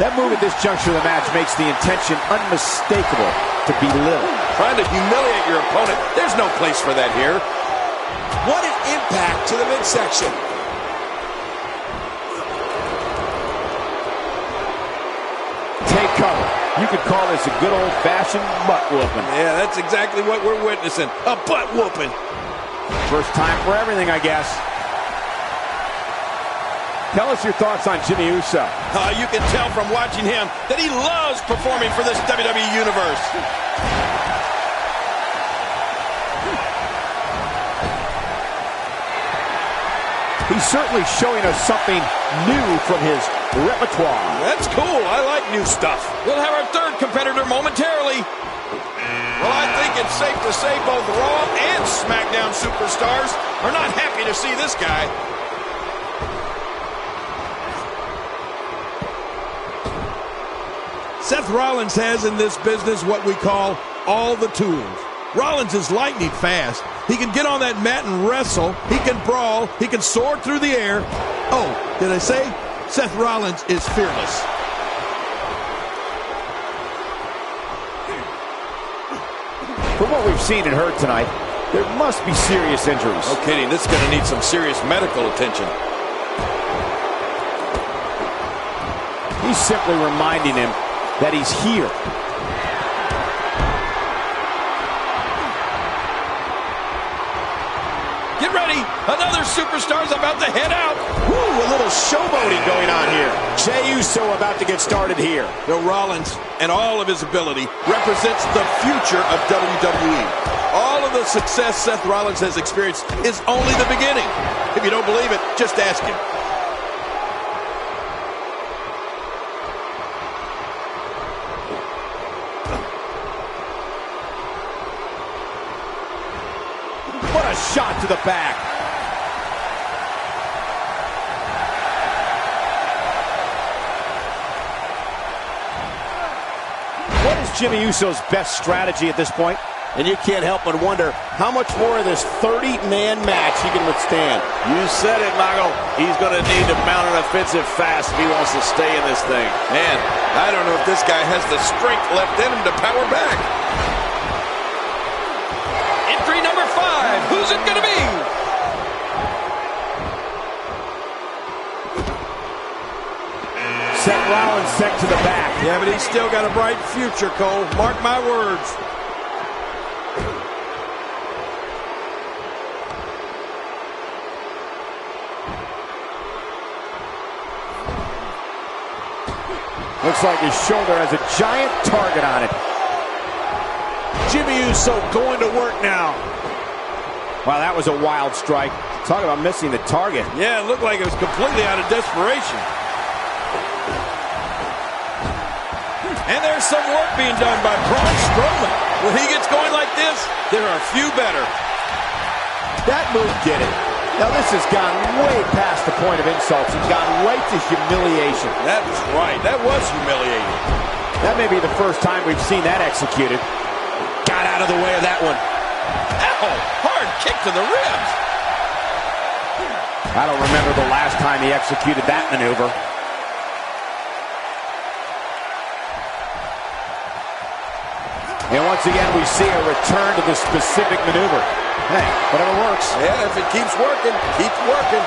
That move at this juncture of the match makes the intention unmistakable to belittle. Trying to humiliate your opponent. There's no place for that here. What an impact to the midsection. Take cover. You could call this a good old-fashioned butt whooping. Yeah, that's exactly what we're witnessing. A butt whooping. First time for everything, I guess. Tell us your thoughts on Jimmy Uso. You can tell from watching him that he loves performing for this WWE Universe. He's certainly showing us something new from his repertoire. That's cool. I like new stuff. We'll have our third competitor momentarily. Well, I think it's safe to say both Raw and SmackDown superstars are not happy to see this guy. Seth Rollins has in this business what we call all the tools. Rollins is lightning fast. He can get on that mat and wrestle. He can brawl. He can soar through the air. Oh, did I say? Seth Rollins is fearless. From what we've seen and heard tonight, there must be serious injuries. No kidding. This is going to need some serious medical attention. He's simply reminding him that he's here. Get ready. Another superstar's about to head out. Woo, a little showboating going on here. Jey Uso about to get started here. Bill Rollins and all of his ability represents the future of WWE. All of the success Seth Rollins has experienced is only the beginning. If you don't believe it, just ask him. What a shot to the back. What is Jimmy Uso's best strategy at this point? And you can't help but wonder how much more of this 30-man match he can withstand. You said it, Mago. He's going to need to mount an offensive fast if he wants to stay in this thing. Man, I don't know if this guy has the strength left in him to power back. Entry number 5. Who's it going to be? Seth Rollins sent to the back. Yeah, but he's still got a bright future, Cole. Mark my words. Looks like his shoulder has a giant target on it. Jimmy Uso going to work now. Wow, that was a wild strike. Talk about missing the target. Yeah, it looked like it was completely out of desperation. And there's some work being done by Braun Strowman. When he gets going like this, there are few better. That move did it. Now this has gone way past the point of insults. It's gone right to humiliation. That was right. That was humiliating. That may be the first time we've seen that executed. Got out of the way of that one. Ow! Hard kick to the ribs. I don't remember the last time he executed that maneuver. And once again, we see a return to this specific maneuver. Hey, whatever works. Yeah, if it keeps working, keep working.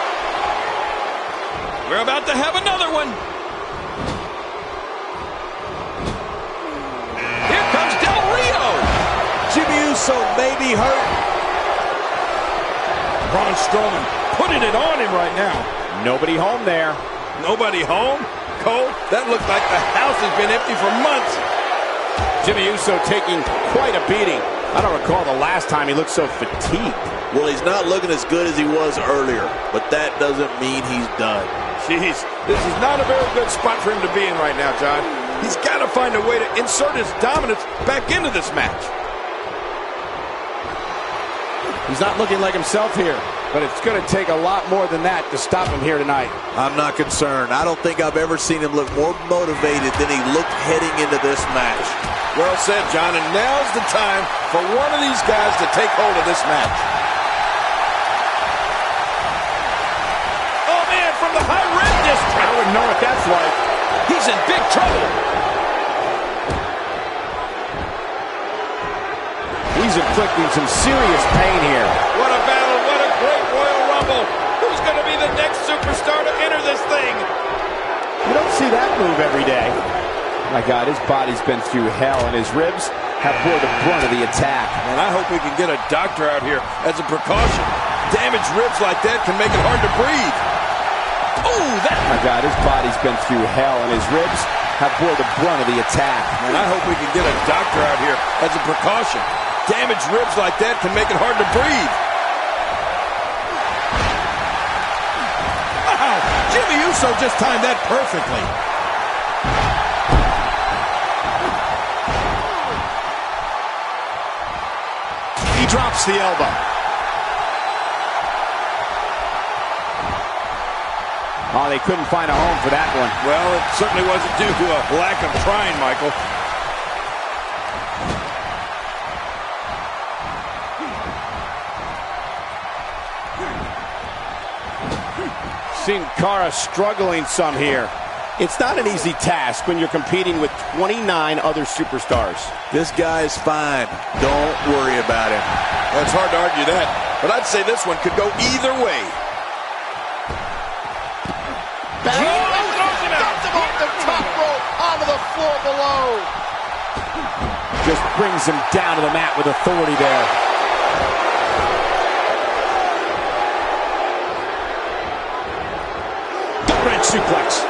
We're about to have another one. Here comes Del Rio. Jimmy Uso may be hurt. Braun Strowman putting it on him right now. Nobody home there. Nobody home? Cole, that looked like the house has been empty for months. Jimmy Uso taking quite a beating. I don't recall the last time he looked so fatigued. Well, he's not looking as good as he was earlier, but that doesn't mean he's done. Jeez, this is not a very good spot for him to be in right now, John. He's got to find a way to insert his dominance back into this match. He's not looking like himself here, but it's going to take a lot more than that to stop him here tonight. I'm not concerned. I don't think I've ever seen him look more motivated than he looked heading into this match. Well said, John, and now's the time for one of these guys to take hold of this match. Oh, man, from the high red district. I wouldn't know what that's like. He's He's in big trouble. He's inflicting some serious pain here. What a battle. What a great Royal Rumble. Who's going to be the next superstar to enter this thing? You don't see that move every day. My God, his body's been through hell, and his ribs have bore the brunt of the attack. And I hope we can get a doctor out here as a precaution. Damaged ribs like that can make it hard to breathe. Oh, that... My God, his body's been through hell, and his ribs have bore the brunt of the attack. And I hope we can get a doctor out here as a precaution. Damaged ribs like that can make it hard to breathe. Wow, Jimmy Uso just timed that perfectly. He drops the elbow. Oh, they couldn't find a home for that one. Well, it certainly wasn't due to a lack of trying, Michael. Sin Cara struggling some here. It's not an easy task when you're competing with 29 other superstars. This guy's fine. Don't worry about him. Well, it's hard to argue that, but I'd say this one could go either way. Dumps him off the top rope onto the floor below. Just brings him down to the mat with authority there. Gut-wrench suplex.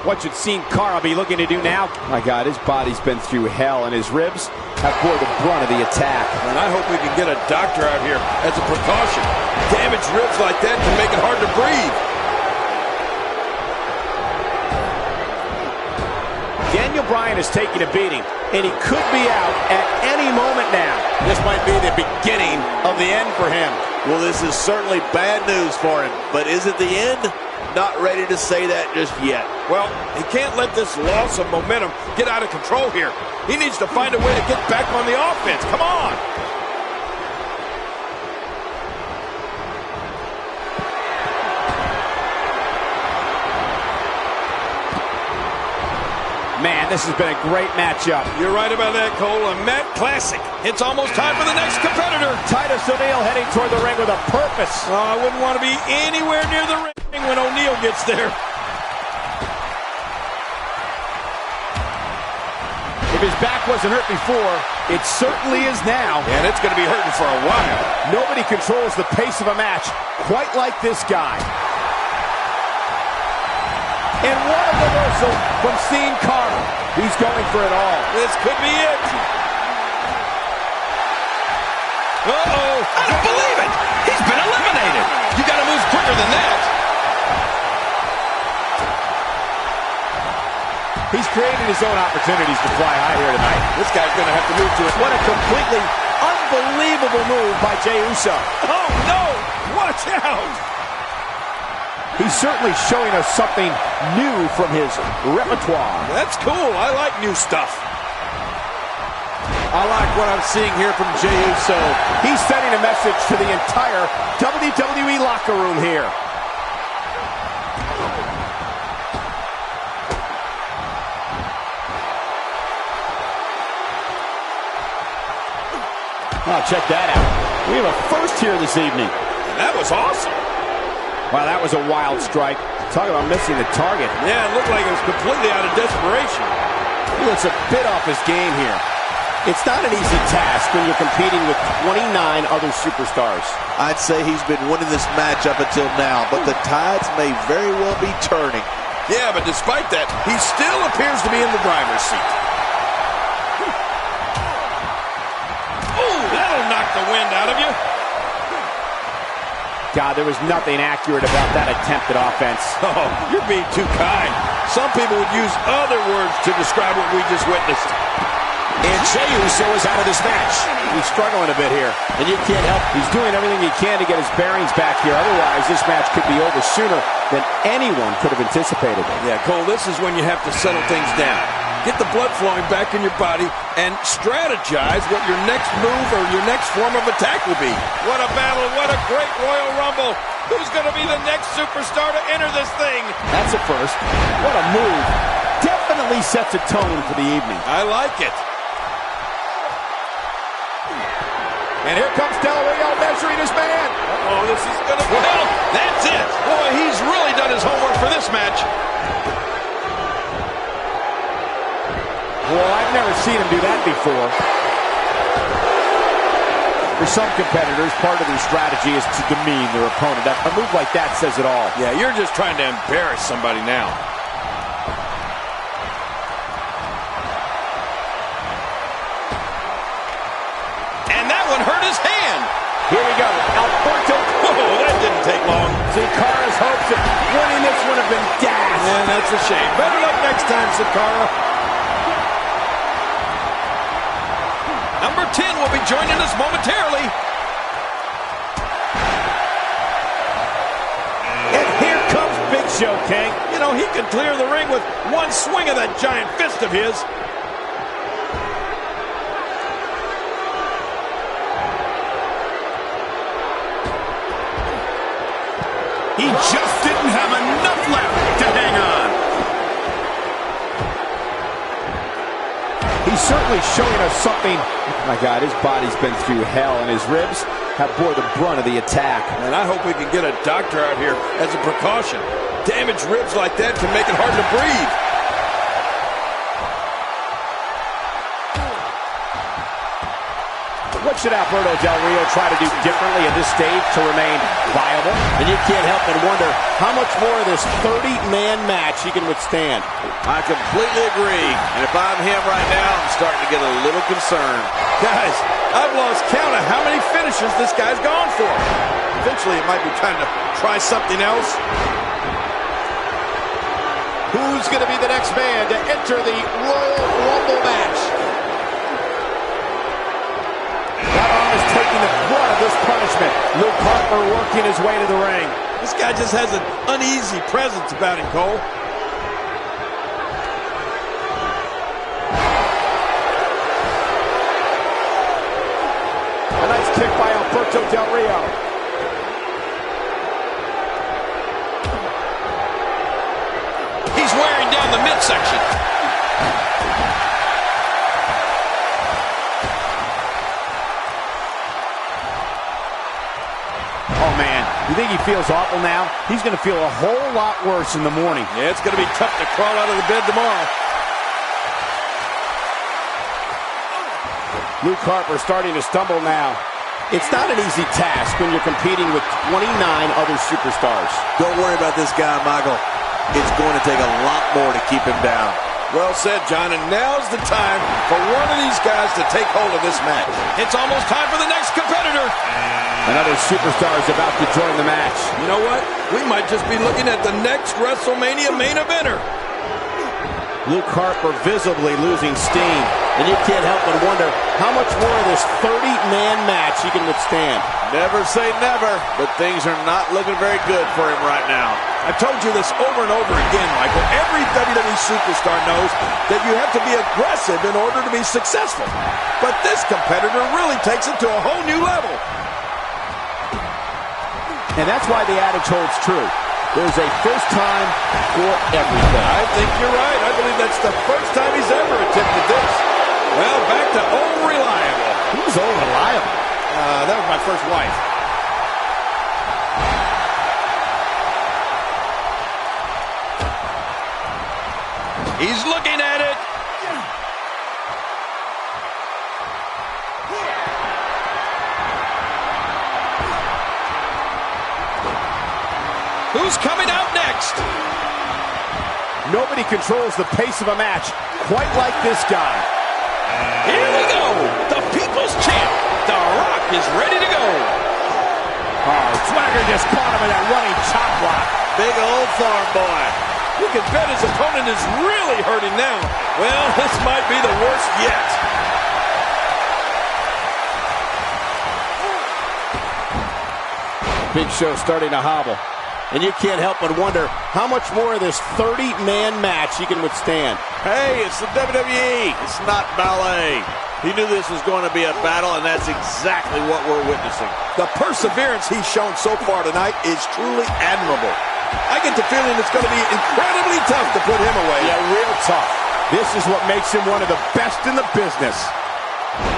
What should Sin Cara be looking to do now? My God, his body's been through hell, and his ribs have bore the brunt of the attack. And I hope we can get a doctor out here as a precaution. Damaged ribs like that can make it hard to breathe. Daniel Bryan is taking a beating, and he could be out at any moment now. This might be the beginning of the end for him. Well, this is certainly bad news for him, but is it the end? Not ready to say that just yet. Well, he can't let this loss of momentum get out of control here. He needs to find a way to get back on the offense. Come on. Man, this has been a great matchup. You're right about that, Cole. A Met Classic. It's almost time for the next competitor. Titus O'Neil heading toward the ring with a purpose. Oh, I wouldn't want to be anywhere near the ring when O'Neil gets there. If his back wasn't hurt before, it certainly is now. And it's going to be hurting for a while. Nobody controls the pace of a match quite like this guy. And what a reversal from Sin Cara. He's going for it all. This could be it. Uh-oh. I don't believe it. He's been eliminated. You got to move quicker than that. He's created his own opportunities to fly high here tonight. This guy's going to have to move to it. What a completely unbelievable move by Jey Uso. Oh, no. Watch out. He's certainly showing us something new from his repertoire. That's cool. I like new stuff. I like what I'm seeing here from Jey Uso. He's sending a message to the entire WWE locker room here. Oh, check that out. We have a first here this evening. That was awesome. Wow, that was a wild strike. Talk about missing the target. Yeah, it looked like it was completely out of desperation. He looks a bit off his game here. It's not an easy task when you're competing with 29 other superstars. I'd say he's been winning this match up until now, but the tides may very well be turning. Yeah, but despite that, he still appears to be in the driver's seat. Ooh, that'll knock the wind out of you. God, there was nothing accurate about that attempted offense. Oh, you're being too kind. Some people would use other words to describe what we just witnessed. And Jey Uso is out of this match. He's struggling a bit here, and you can't help. He's doing everything he can to get his bearings back here. Otherwise, this match could be over sooner than anyone could have anticipated. Yeah, Cole, this is when you have to settle things down. Get the blood flowing back in your body and strategize what your next move or your next form of attack will be. What a battle. What a great Royal Rumble. Who's going to be the next superstar to enter this thing? That's a first. What a move. Definitely sets a tone for the evening. I like it. And here comes Del Rio measuring his man. Oh, this is going to... Well, that's it. Boy, he's really done his homework for this match. Well, I've never seen him do that before. For some competitors, part of their strategy is to demean their opponent. A move like that says it all. Yeah, you're just trying to embarrass somebody now. And that one hurt his hand. Here we go. Alberto. Whoa, that didn't take long. Sin Cara's hopes of winning this would have been dashed. And that's a shame. Better luck next time, Sin Cara. Number 10 will be joining us momentarily. And here comes Big Show, King. You know, he can clear the ring with one swing of that giant fist of his. He just didn't have enough left to hang on. He's certainly showing us something. Oh my God, his body's been through hell, and his ribs have bore the brunt of the attack. And I hope we can get a doctor out here as a precaution. Damaged ribs like that can make it hard to breathe. What should Alberto Del Rio try to do differently at this stage to remain viable? And you can't help but wonder how much more of this 30-man match he can withstand. I completely agree. And if I'm him right now, I'm starting to get a little concerned. Guys, I've lost count of how many finishes this guy's gone for. Eventually, it might be time to try something else. Who's going to be the next man to enter the Royal Rumble match? That arm is taking the brunt of this punishment. Luke Harper working his way to the ring. This guy just has an uneasy presence about him, Cole. A nice kick by Alberto Del Rio. He's wearing down the midsection. Oh, man. You think he feels awful now? He's going to feel a whole lot worse in the morning. Yeah, it's going to be tough to crawl out of the bed tomorrow. Luke Harper starting to stumble now. It's not an easy task when you're competing with 29 other superstars. Don't worry about this guy, Michael. It's going to take a lot more to keep him down. Well said, John, and now's the time for one of these guys to take hold of this match. It's almost time for the next competitor. Another superstar is about to join the match. You know what? We might just be looking at the next WrestleMania main eventer. Luke Harper visibly losing steam. And you can't help but wonder how much more of this 30-man match he can withstand. Never say never, but things are not looking very good for him right now. I've told you this over and over again, Michael. Every WWE superstar knows that you have to be aggressive in order to be successful. But this competitor really takes it to a whole new level. And that's why the adage holds true. There's a first time for everything. I think you're right. I believe that's the first time he's ever attempted this. Well, back to old reliable. Who's old reliable? That was my first wife. He's looking at it. Who's coming out next? Nobody controls the pace of a match quite like this guy. Here we go. The People's Champ. The Rock is ready to go. Oh, Swagger just caught him in that running chop block. Big old farm boy. You can bet his opponent is really hurting now. Well, this might be the worst yet. Big Show starting to hobble. And you can't help but wonder how much more of this 30-man match he can withstand. Hey, it's the WWE. It's not ballet. He knew this was going to be a battle, and that's exactly what we're witnessing. The perseverance he's shown so far tonight is truly admirable. I get the feeling it's going to be incredibly tough to put him away. Yeah, real tough. This is what makes him one of the best in the business.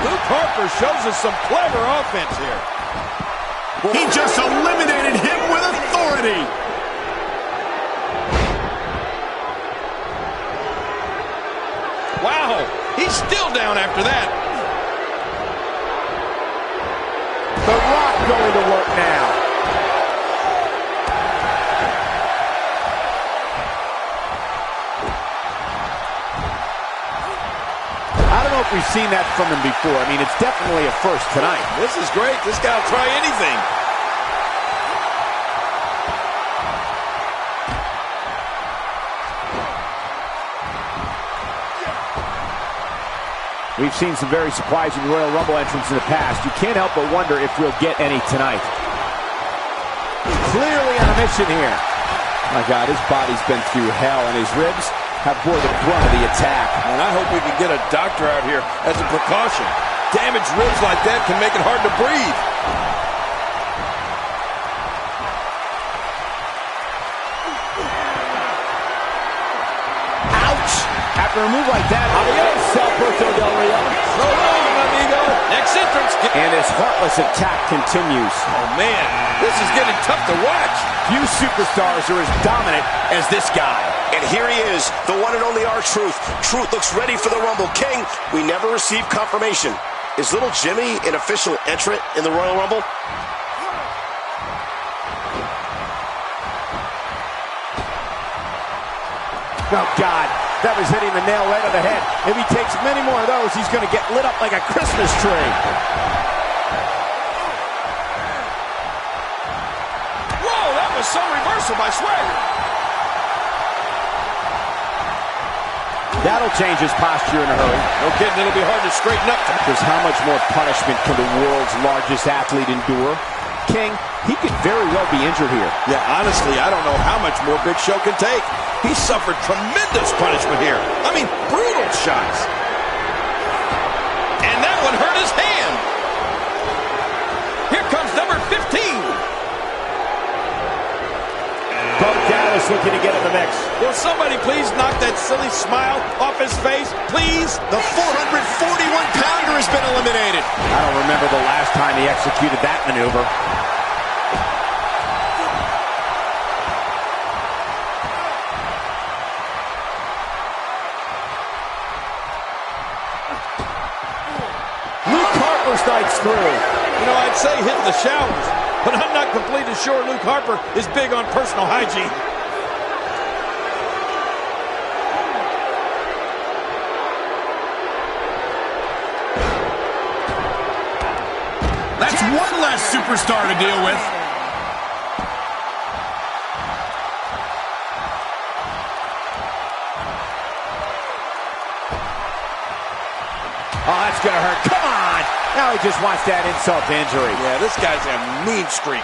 Luke Harper shows us some clever offense here. He just eliminated him with authority. Wow, he's still down after that. The Rock going to work now. I don't know if we've seen that from him before. I mean, it's definitely a first tonight. This is great. This guy will try anything. We've seen some very surprising Royal Rumble entrants in the past. You can't help but wonder if we'll get any tonight. Clearly on a mission here. My God, his body's been through hell, and his ribs have bore the brunt of the attack. And I hope we can get a doctor out here as a precaution. Damaged ribs like that can make it hard to breathe. Ouch! After a move like that, adios, Alberto Del Rio. So long, amigo. Next entrance. And his heartless attack continues. Oh, man, this is getting tough to watch. Few superstars are as dominant as this guy. And here he is, the one and only R-Truth. Truth looks ready for the Rumble. King, we never received confirmation. Is little Jimmy an official entrant in the Royal Rumble? Oh, God. That was hitting the nail right on the head. If he takes many more of those, he's going to get lit up like a Christmas tree. Whoa, that was some reversal by Swagger. That'll change his posture in a hurry. No kidding, it'll be hard to straighten up. Because how much more punishment can the world's largest athlete endure? King, he could very well be injured here. Yeah, honestly, I don't know how much more Big Show can take. He suffered tremendous punishment here. I mean, brutal shots. And that one hurt his hand. Here comes number 15. Bo Dallas looking to get in the mix. Will somebody please knock that silly smile off his face? Please? The 441-pounder has been eliminated. I don't remember the last time he executed that maneuver. Luke Harper strikes through. You know, I'd say hitting the showers, but I'm not completely sure Luke Harper is big on personal hygiene. That's one less superstar to deal with. Oh, that's going to hurt. Come on! Now he just wants that insult to injury. Yeah, this guy's a mean streak.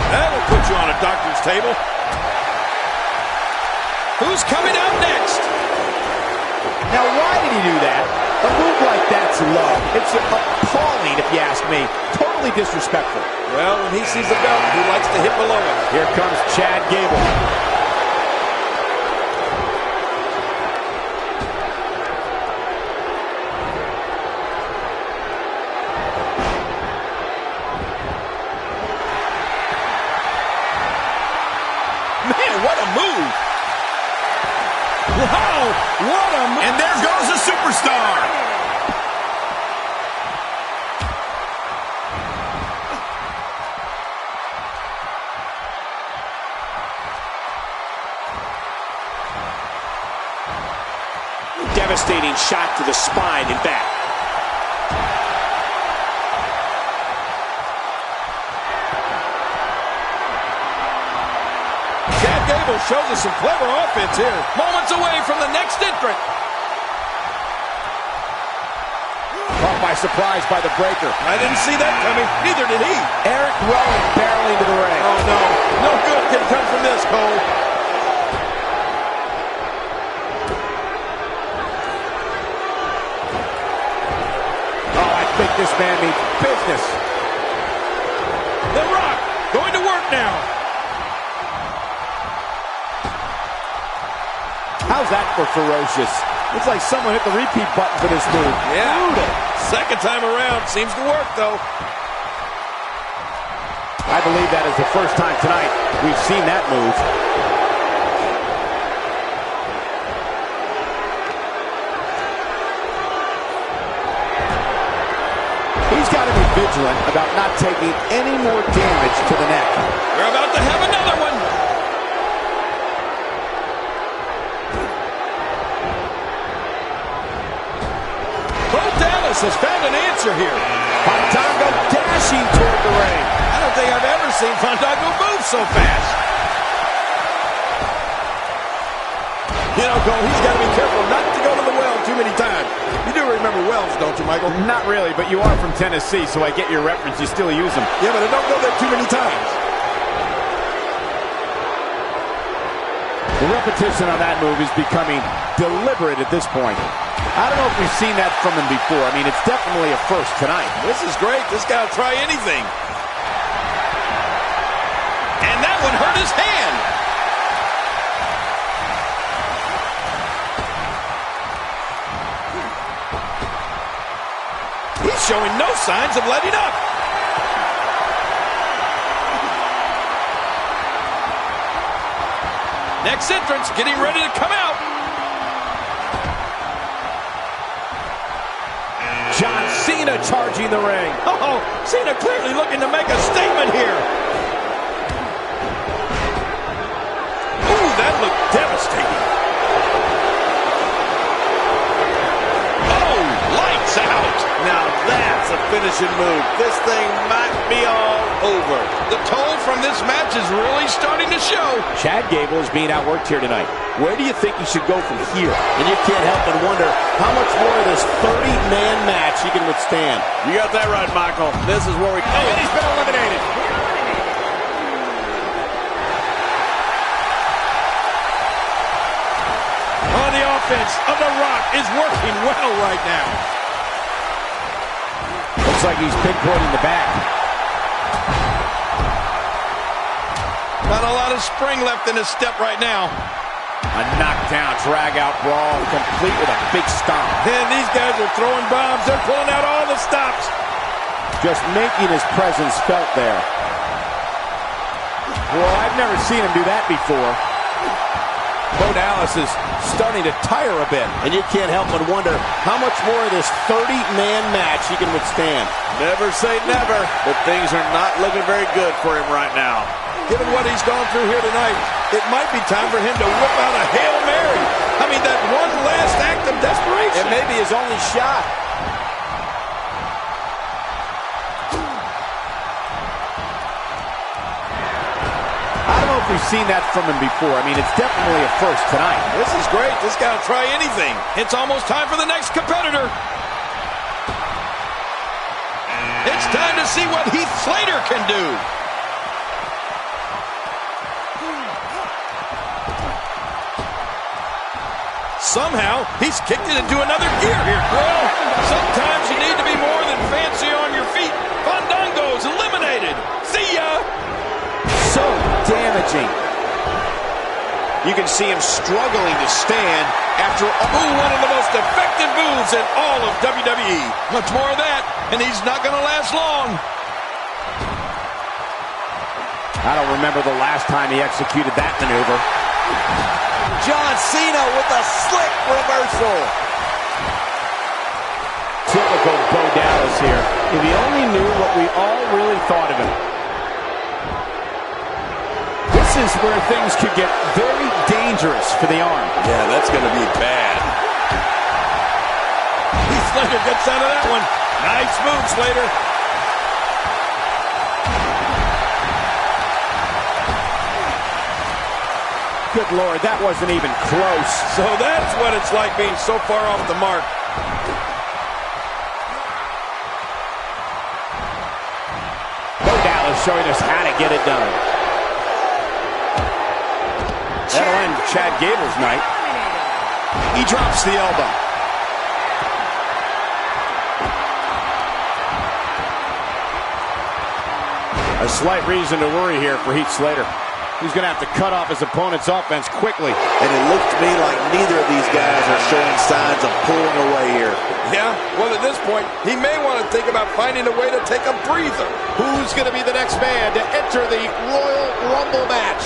That'll put you on a doctor's table. Who's coming out next? Now, why did he do that? A move like that's low. It's appalling, if you ask me. Totally disrespectful. Well, when he sees the belt, he likes to hit below it. Here comes Chad Gable. Man, what a move! Wow, what a move! And there goes a superstar. devastating shot to the spine and back. Chad Gable shows us some clever offense here. Moments away from the next entrant. Caught by surprise by the breaker. I didn't see that coming. Neither did he. Eric Rowan barreling into the ring. Oh, no. No good can come from this, Cole. Oh, I think this man means business. The Rock going to work now. How's that for ferocious? Looks like someone hit the repeat button for this move. Yeah. Brutal. Second time around. Seems to work, though. I believe that is the first time tonight we've seen that move. He's got to be vigilant about not taking any more damage to the neck. We're about to have another one. Bo Dallas has found an answer here. Fandango dashing toward the ring. I don't think I've ever seen Fandango move so fast. You know, Cole, he's got to be careful not to go to the well too many times. You do remember wells, don't you, Michael? Not really, but you are from Tennessee, so I get your reference. You still use them. Yeah, but I don't go there too many times. The repetition on that move is becoming deliberate at this point. I don't know if we've seen that from him before. I mean, it's definitely a first tonight. This is great. This guy will try anything. And that one hurt his hand. He's showing no signs of letting up. Next entrance getting ready to come out. John Cena charging the ring. Oh, Cena clearly looking to make a statement here. Ooh, that looked devastating. Oh, lights out. Now that's a finishing move. This thing might be all over. The toll from this match is really starting to show. Chad Gable is being outworked here tonight. Where do you think he should go from here? And you can't help but wonder how much more of this 30-man match he can withstand. You got that right, Michael. This is where we... Oh, and he's been eliminated. On the offense of The Rock is working well right now. Looks like he's pinpointing the back. Not a lot of spring left in his step right now. A knockdown, drag-out brawl, complete with a big stomp. And these guys are throwing bombs. They're pulling out all the stops. Just making his presence felt there. Well, I've never seen him do that before. Bo Dallas is starting to tire a bit. And you can't help but wonder how much more of this 30-man match he can withstand. Never say never, but things are not looking very good for him right now. Given what he's gone through here tonight, it might be time for him to whip out a Hail Mary. I mean, that one last act of desperation. It may be his only shot. I don't know if we've seen that from him before. I mean, it's definitely a first tonight. This is great. This guy will try anything. It's almost time for the next competitor. It's time to see what Heath Slater can do. Somehow, he's kicked it into another gear here. Well, sometimes you need to be more than fancy on your feet. Fandango's eliminated. See ya! So damaging. You can see him struggling to stand after one of the most effective moves in all of WWE. Much more of that, and he's not going to last long. I don't remember the last time he executed that maneuver. John Cena with a slick reversal. Typical Bo Dallas here. If he only knew what we all really thought of him. This is where things could get very dangerous for the Arn. Yeah, that's going to be bad. Slater gets out of that one. Nice move, Slater. Good Lord, that wasn't even close. So that's what it's like being so far off the mark. Bo Dallas showing us how to get it done. That'll end Chad Gable's night. He drops the elbow. A slight reason to worry here for Heath Slater. He's going to have to cut off his opponent's offense quickly. And it looks to me like neither of these guys are showing signs of pulling away here. Yeah, well, at this point, he may want to think about finding a way to take a breather. Who's going to be the next man to enter the Royal Rumble match?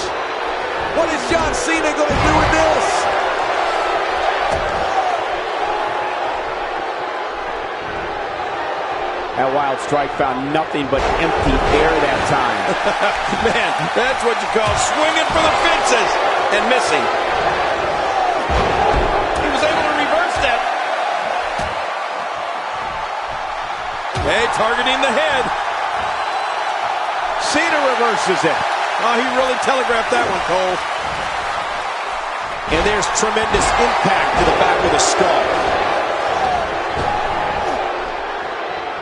What is John Cena going to do with this? That wild strike found nothing but empty air that time. Man, that's what you call swinging for the fences and missing. He was able to reverse that. Hey, targeting the head. Cena reverses it. Oh, he really telegraphed that one, Cole. And there's tremendous impact to the back of the skull.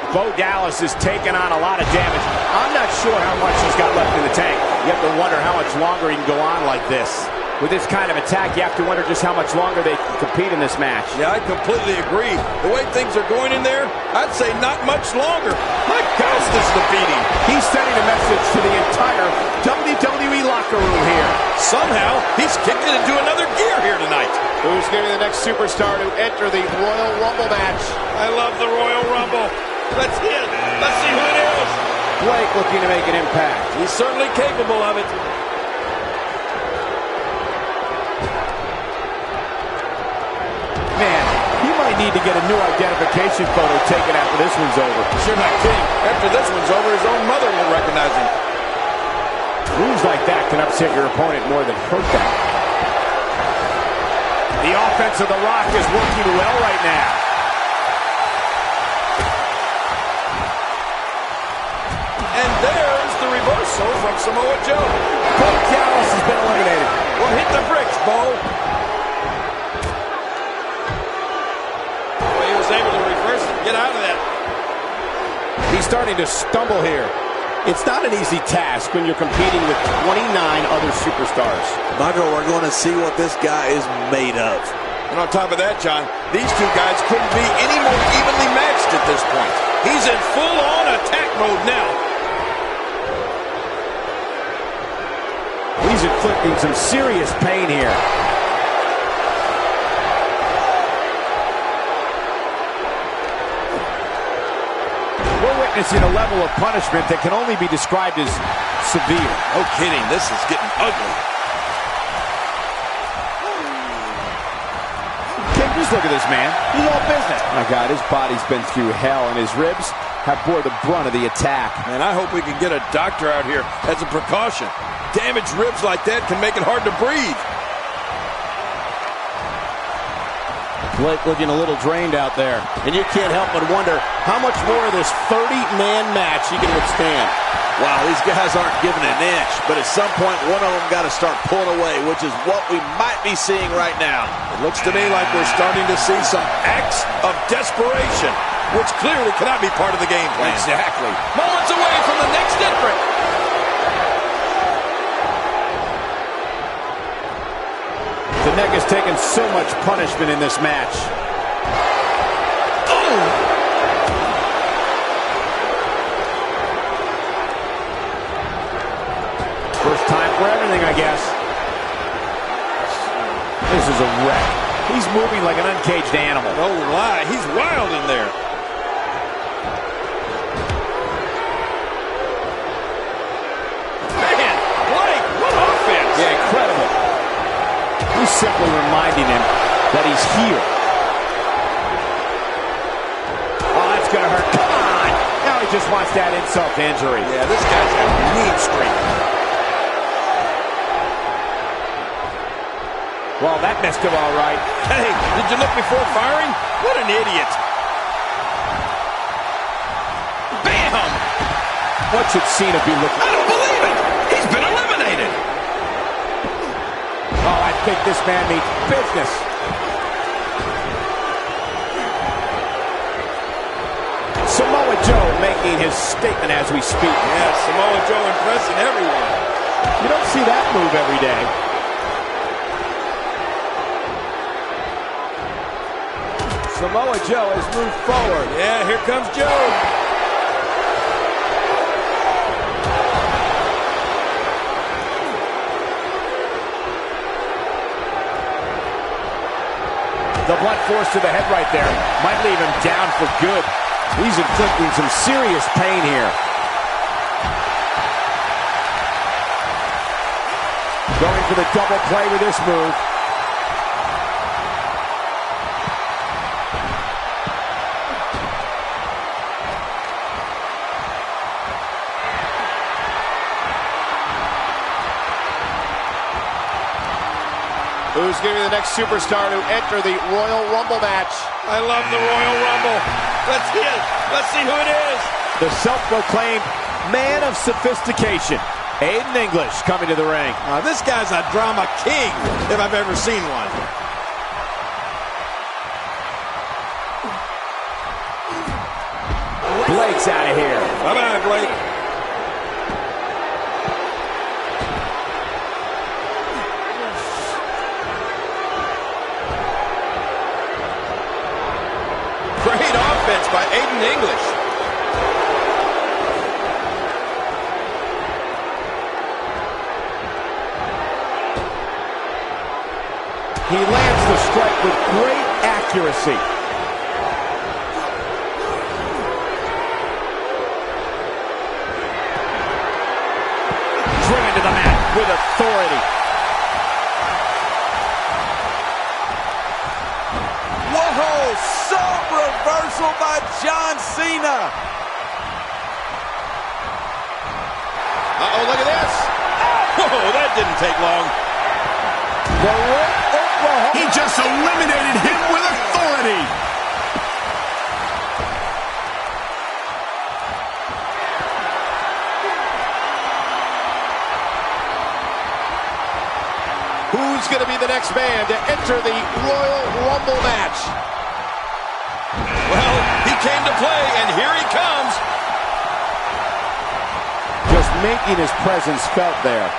Bo Dallas is taking on a lot of damage. I'm not sure how much he's got left in the tank. You have to wonder how much longer he can go on like this. With this kind of attack, you have to wonder just how much longer they can compete in this match. Yeah, I completely agree. The way things are going in there, I'd say not much longer. My gosh, this is a beating. He's sending a message to the entire WWE locker room here. Somehow, he's kicked it into another gear here tonight. Who's going to be the next superstar to enter the Royal Rumble match? I love the Royal Rumble. Let's hit. Let's see who it is. Blake looking to make an impact. He's certainly capable of it. Man, he might need to get a new identification photo taken after this one's over. Sure not kidding. After this one's over, his own mother won't recognize him. Moves like that can upset your opponent more than hurt them. The offense of The Rock is working well right now. And there's the reversal from Samoa Joe. Bo Dallas has been eliminated. Well, hit the bricks, Bo. Well, he was able to reverse it and get out of that. He's starting to stumble here. It's not an easy task when you're competing with 29 other superstars. Michael, we're going to see what this guy is made of. And on top of that, John, these two guys couldn't be any more evenly matched at this point. He's in full-on attack mode now. He's inflicting some serious pain here. We're witnessing a level of punishment that can only be described as severe. No kidding, this is getting ugly. King, just look at this man. He's all business. My God, his body's been through hell, and his ribs have bore the brunt of the attack. Man, I hope we can get a doctor out here as a precaution. Damaged ribs like that can make it hard to breathe. Blake looking a little drained out there. And you can't help but wonder how much more of this 30-man match he can withstand. Wow, these guys aren't giving an inch, but at some point, one of them got to start pulling away, which is what we might be seeing right now. It looks to me like we're starting to see some acts of desperation, which clearly cannot be part of the game plan. Exactly. Moments away from the next entrant. The neck has taken so much punishment in this match. Oh! First time for everything, I guess. This is a wreck. He's moving like an uncaged animal. No lie, he's wild in there. Man, Blake, what offense! Yeah, incredible. He's simply reminding him that he's here. Oh, that's going to hurt. Come on! Now he just wants that insult to injury. Yeah, this guy's got a mean streak. Well, that missed him all right. Hey, did you look before firing? What an idiot. What should Cena be looking? I don't believe it. He's been eliminated. Oh, I think this man means business. Samoa Joe making his statement as we speak. Yeah, Samoa Joe impressing everyone. You don't see that move every day. Samoa Joe has moved forward. Yeah, here comes Joe. The blunt force to the head right there might leave him down for good. He's inflicting some serious pain here. Going for the double play with this move. Who's going to be the next superstar to enter the Royal Rumble match? I love the Royal Rumble. Let's see it. Let's see who it is. The self-proclaimed man of sophistication, Aiden English, coming to the ring. This guy's a drama king, if I've ever seen one. Blake's out of here. Bye-bye, Blake. Great offense by Aiden English. He lands the strike with great accuracy. Driven to the mat with authority. Whoa, sub reversal by John Cena. Uh-oh, look at this. Whoa, that didn't take long. The Oklahoma. He just eliminated him with authority. Who's going to be the next man to enter the Royal Rumble match? Well, he came to play, and here he comes. Just making his presence felt there.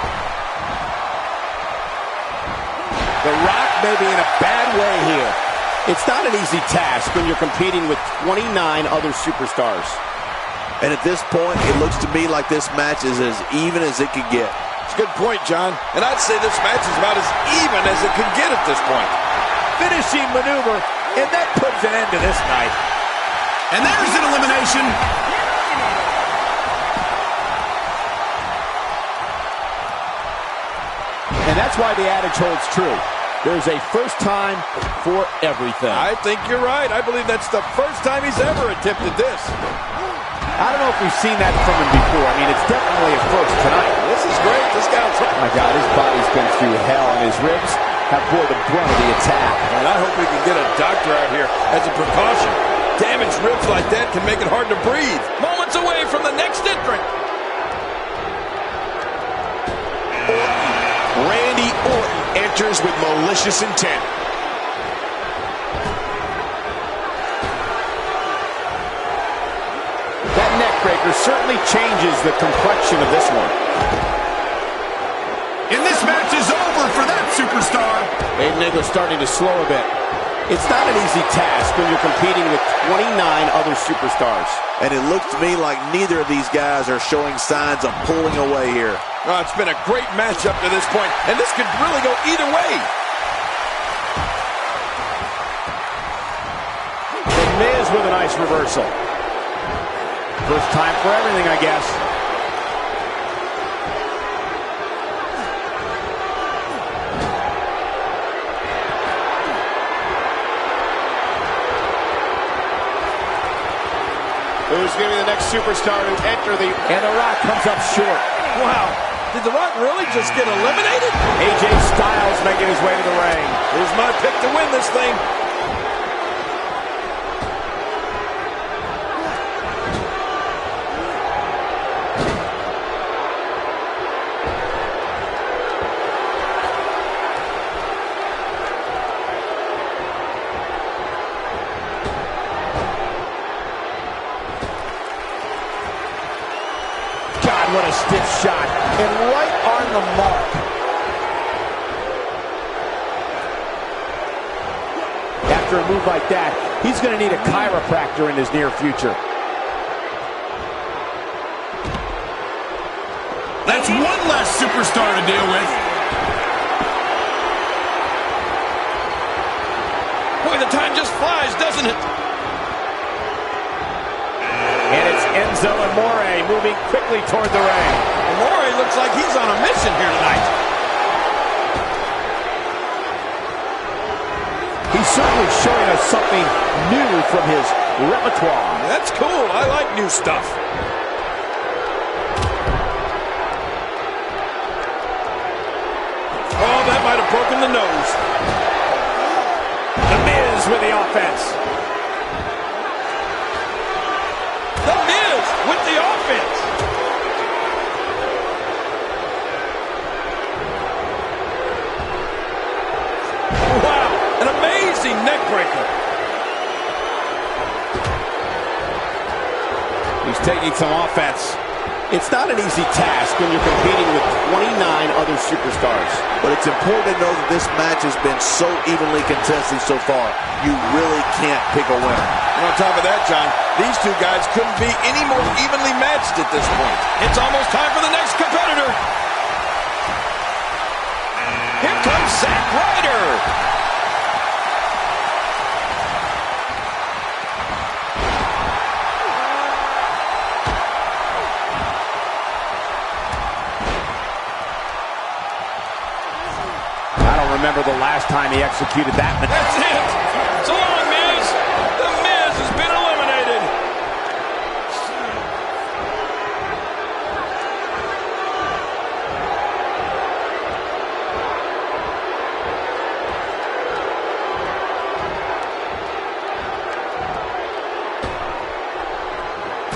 The Rock may be in a bad way here. It's not an easy task when you're competing with 29 other superstars. And at this point, it looks to me like this match is as even as it could get. It's a good point, John. And I'd say this match is about as even as it could get at this point. Finishing maneuver, and that puts an end to this night. And there's an elimination. And that's why the adage holds true. There's a first time for everything. I think you're right. I believe that's the first time he's ever attempted this. I don't know if we've seen that from him before. I mean, it's definitely a first tonight. This is great. This guy. My God, his body's been through hell, and his ribs have bore the brunt of the attack. And I hope we can get a doctor out here as a precaution. Damaged ribs like that can make it hard to breathe. Moments away from the next entrant. Randy Orton enters with malicious intent. That neck breaker certainly changes the complexion of this one. And this match is over for that superstar. Aiden English starting to slow a bit. It's not an easy task when you're competing with 29 other superstars. And it looks to me like neither of these guys are showing signs of pulling away here. It's been a great match up to this point, and this could really go either way. The Miz with a nice reversal. First time for everything, I guess. Who's going to be the next superstar to enter the... And The Rock comes up short. Wow. Did The Rock really just get eliminated? AJ Styles making his way to the ring. Here's my pick to win this thing. stiff shot, and right on the mark. After a move like that, he's going to need a chiropractor in his near future. That's one less superstar to deal with. Boy, the time just flies, doesn't it? And it's Enzo Amore moving quickly toward the ring. Amore looks like he's on a mission here tonight. He's certainly showing us something new from his repertoire. That's cool. I like new stuff. Oh, that might have broken the nose. The Miz with the offense. The Miz with the offense. Wow, an amazing neck breaker. He's taking some offense. It's not an easy task when you're competing with 29 other superstars. But it's important to know that this match has been so evenly contested so far. You really can't pick a winner. And on top of that, John, these two guys couldn't be any more evenly matched at this point. It's almost time for the next competitor. Here comes Zack Ryder. Remember the last time he executed that. That's it. So long, Miz. The Miz has been eliminated.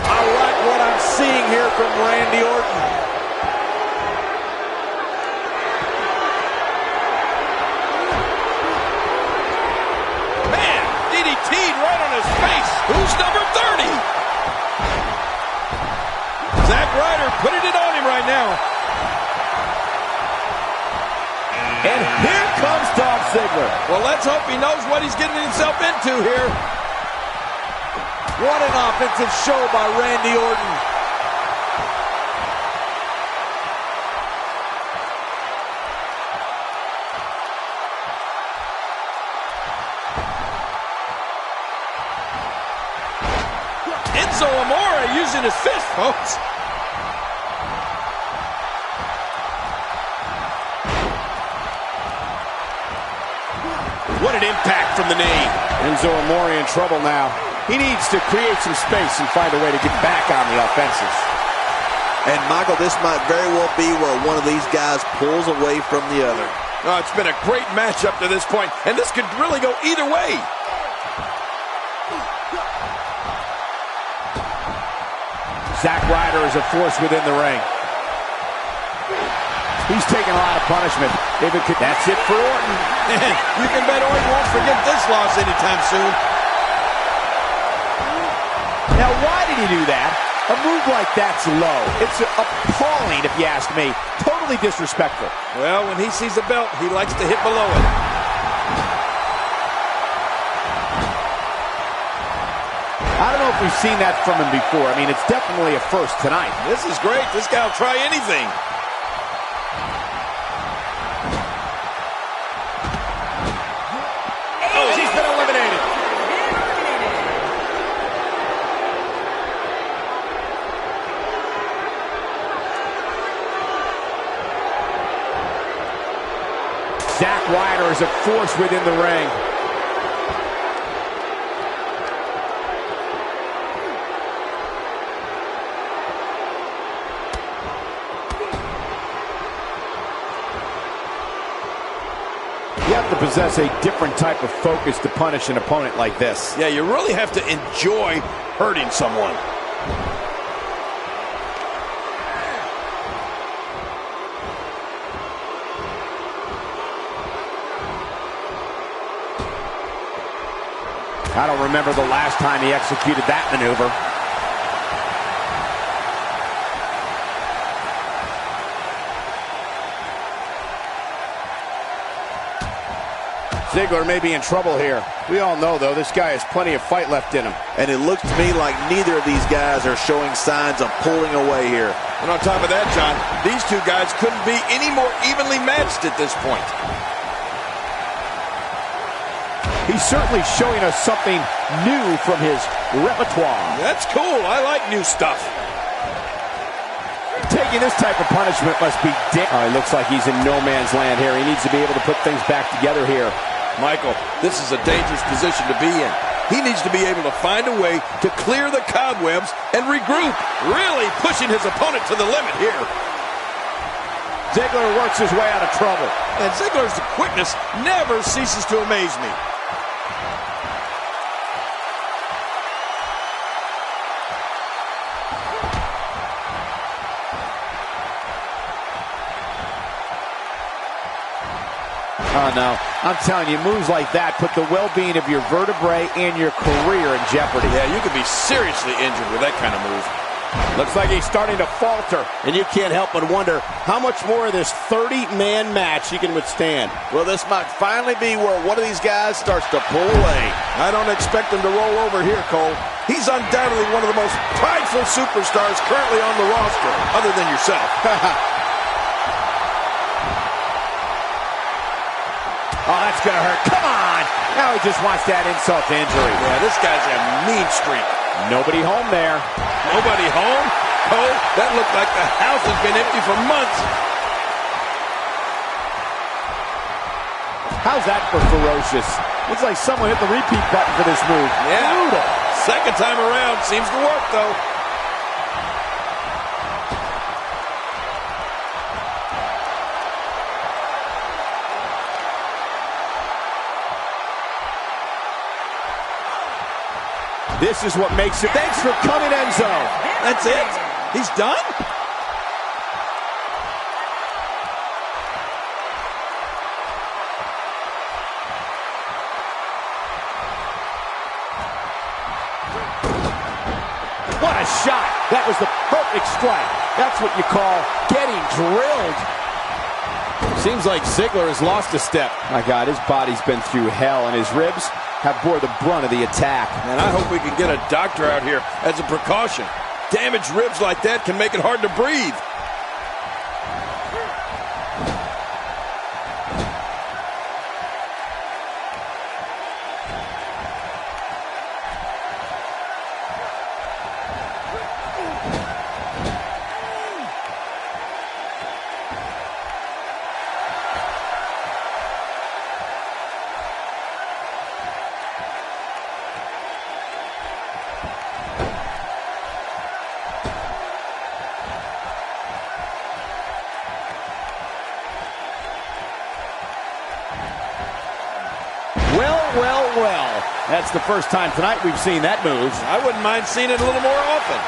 I like what I'm seeing here from Randy Orton. Right on his face. Who's number 30? Zack Ryder putting it on him right now. And here comes Dolph Ziggler. Well, let's hope he knows what he's getting himself into here. What an offensive show by Randy Orton. Enzo Amore using his fist, folks. What an impact from the knee. Enzo Amore in trouble now. He needs to create some space and find a way to get back on the offensive. And, Michael, this might very well be where one of these guys pulls away from the other. Oh, it's been a great match up to this point, and this could really go either way. Zack Ryder is a force within the ring. He's taking a lot of punishment. That's it for Orton. You can bet Orton won't forget this loss anytime soon. Now, why did he do that? A move like that's low. It's appalling, if you ask me. Totally disrespectful. Well, when he sees a belt, he likes to hit below it. I don't know if we've seen that from him before. I mean, it's definitely a first tonight. This is great. This guy will try anything. Oh, he's been eliminated. Zack Ryder is a force within the ring. You have to possess a different type of focus to punish an opponent like this. Yeah, you really have to enjoy hurting someone. I don't remember the last time he executed that maneuver. Ziggler may be in trouble here. We all know, though, this guy has plenty of fight left in him. And it looks to me like neither of these guys are showing signs of pulling away here. And on top of that, John, these two guys couldn't be any more evenly matched at this point. He's certainly showing us something new from his repertoire. That's cool. I like new stuff. Taking this type of punishment must be it looks like he's in no man's land here. He needs to be able to put things back together here. Michael, this is a dangerous position to be in. He needs to be able to find a way to clear the cobwebs and regroup, really pushing his opponent to the limit here. Ziggler works his way out of trouble. And Ziggler's quickness never ceases to amaze me. Oh, no. I'm telling you, moves like that put the well-being of your vertebrae and your career in jeopardy. Yeah, you could be seriously injured with that kind of move. Looks like he's starting to falter, and you can't help but wonder how much more of this 30-man match he can withstand. Well, this might finally be where one of these guys starts to pull away. I don't expect him to roll over here, Cole. He's undoubtedly one of the most prideful superstars currently on the roster, other than yourself. Oh, that's going to hurt. Come on! Now he just wants that insult to injury. Yeah, this guy's a mean streak. Nobody home there. Nobody home? Cole, that looked like the house has been empty for months. How's that for ferocious? Looks like someone hit the repeat button for this move. Yeah. Brutal. Second time around. Seems to work, though. This is what makes it. Thanks for coming, Enzo. That's it? He's done? What a shot. That was the perfect strike. That's what you call getting drilled. Seems like Ziggler has lost a step. My God, his body's been through hell, and his ribs have bore the brunt of the attack. And I hope we can get a doctor out here as a precaution. Damaged ribs like that can make it hard to breathe. Well. That's the first time tonight we've seen that move. I wouldn't mind seeing it a little more often.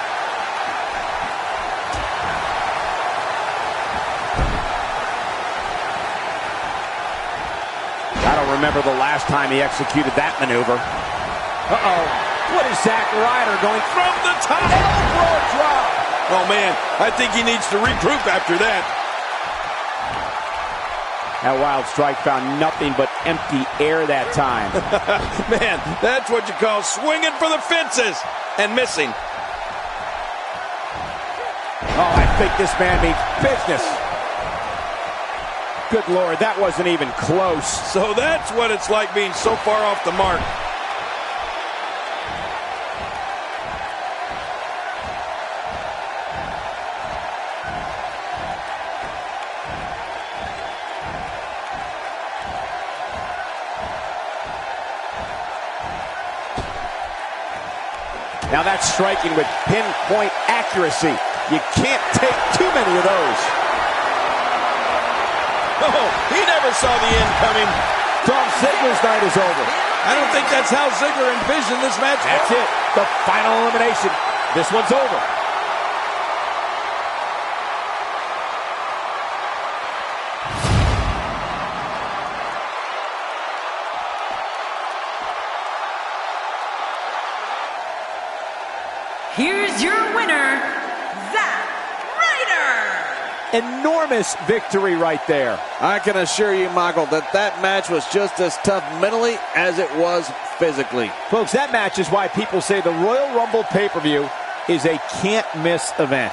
I don't remember the last time he executed that maneuver. Uh-oh. What is Zack Ryder going From the top. elbow drop? Oh, man, I think he needs to regroup after that. That wild strike found nothing but empty air that time. Man, that's what you call swinging for the fences and missing. Oh, I think this man means business. Good Lord, that wasn't even close. So that's what it's like being so far off the mark. Now that's striking with pinpoint accuracy. You can't take too many of those. Oh, he never saw the end coming. Dolph Ziggler's night is over. I don't think that's how Ziggler envisioned this match. That's it. The final elimination. This one's over. Here's your winner, Zack Ryder. Enormous victory right there. I can assure you, Michael, that match was just as tough mentally as it was physically. Folks, that match is why people say the Royal Rumble pay-per-view is a can't-miss event.